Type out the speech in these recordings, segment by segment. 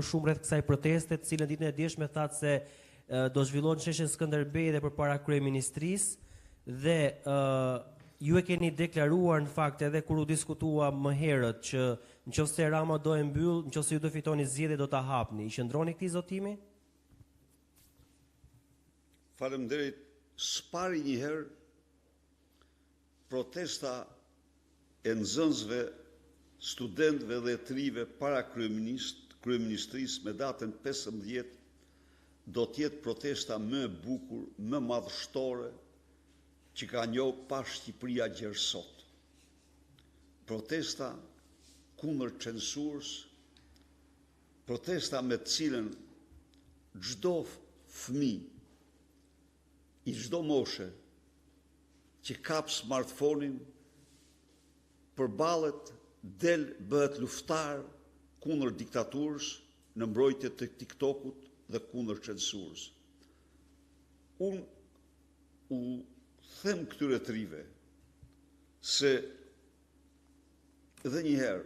shumë rreth kësaj proteste, të cilën ditën e djeshme thatë se do zhvillohen në sheshin Skënderbej dhe përpara kryeministrisë dhe ju e keni deklaruar në fakt edhe kur u diskutua më herët që nëse Rama do e mbyll, nëse ju do fitoni zgjedhjet do ta hapni. I qëndroni këtij zotimi? Faleminderit. S'pari një herë protesta e nxënësve, studentëve dhe trive para kryeministrisë me datën 15 do t'jetë protesta më e bukur, më madhështore që ka njohur pa Shqipëria gjerë sot. Protesta kundër censurës, protesta me të cilën çdo fëmijë i çdo moshe që kap smartphone-in përballet, bëhet luftar kundër diktaturës në mbrojtje të TikTokut dhe kundër censurës. Unë u them këtyre trive se edhe një herë,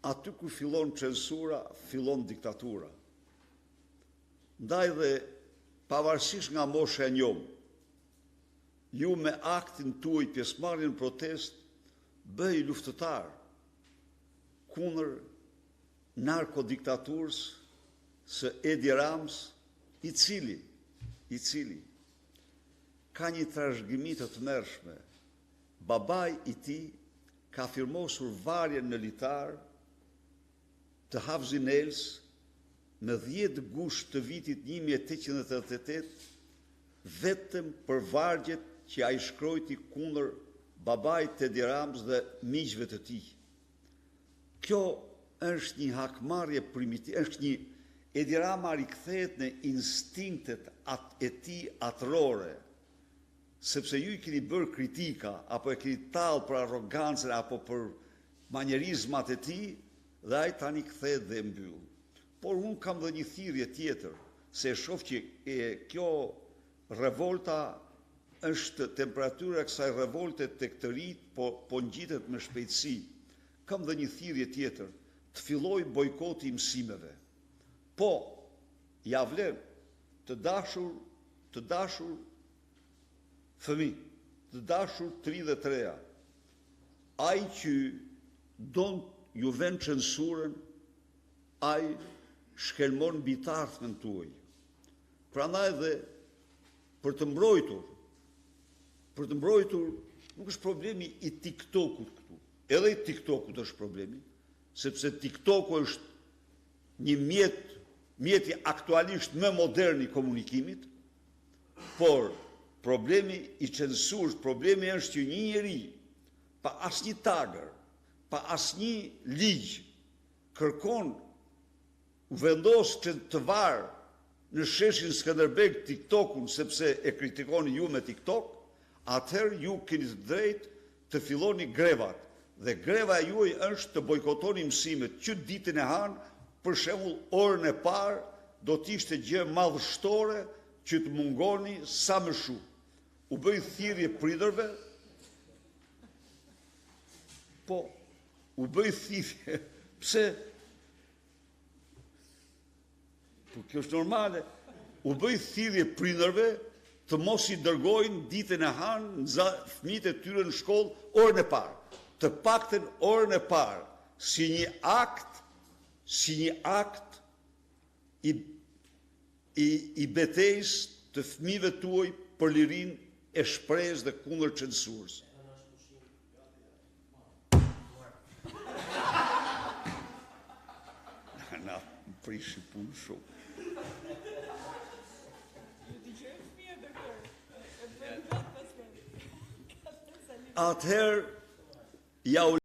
aty ku fillon censura, fillon diktatura. Ndaj dhe pavarësisht nga mosha e njom, ju me aktin tuaj pjesëmarrjen në protest bëj luftëtar kundër narkodiktaturës së Edi Rams, i cili ka një trashëgimi të tmerrshme. Babai i tij ka firmosur varjen në litar të Havzi Nels në 10 gusht të vitit 1888 vetëm për vargjet që ai shkrojti kundër babait të Edi Rams dhe miqve të tij. Kjo është një hakmarrje primitive, është një Edi Rama rikthehet në instinktet e tij atërore, sepse ju i keni bërë kritika, apo e keni tallë për arrogancën, apo për manjerizmat e tij, dhe ai tani kthehet dhe mbyll. Por unë kam dhe një thirrje tjetër, se e shoh që kjo revolta është temperatura e kësaj revolte tek të rinjt, po ngjitet me shpejtësi. Kam dhe një thirrje tjetër, të filloj bojkoti i mësimeve. Po, ja vlen të dashur fëmijë, të dashur 33-a, ai që don ju vën censurën, ai shkelmon mbi të ardhmen tuaj. Prandaj dhe për të mbrojtur nuk është problemi i TikTokut këtu. Edhe i TikTokut është problemi, sepse TikToku është një mjeti aktualisht më modern i komunikimit, por problemi i censurës, problemi është që një njeri pa asnjë tagër, pa asnjë ligj, kërkon vendos të varë në sheshin Skënderbeg TikTokun sepse e kritikoni ju me TikTok, atëherë ju keni të drejtë të filloni grevat. Dhe greva juaj është të bojkotoni mësimet që ditën e hanë, për shembull orën e parë do të ishte gjë madhështore që të mungoni sa më shumë. U bëj thirrje prindërve. Po, u bëj thirrje. Pse? Po kjo është normale. U bëj thirrje prindërve të mos i dërgojnë ditën e hanë fëmijët e tyre në shkollë orën e parë. Të paktën orën e parë, si një akt i betejës të fëmijëve tuaj për lirinë e shprehjes dhe kundër censurës. Na prishi punë shumë. Atëherë ja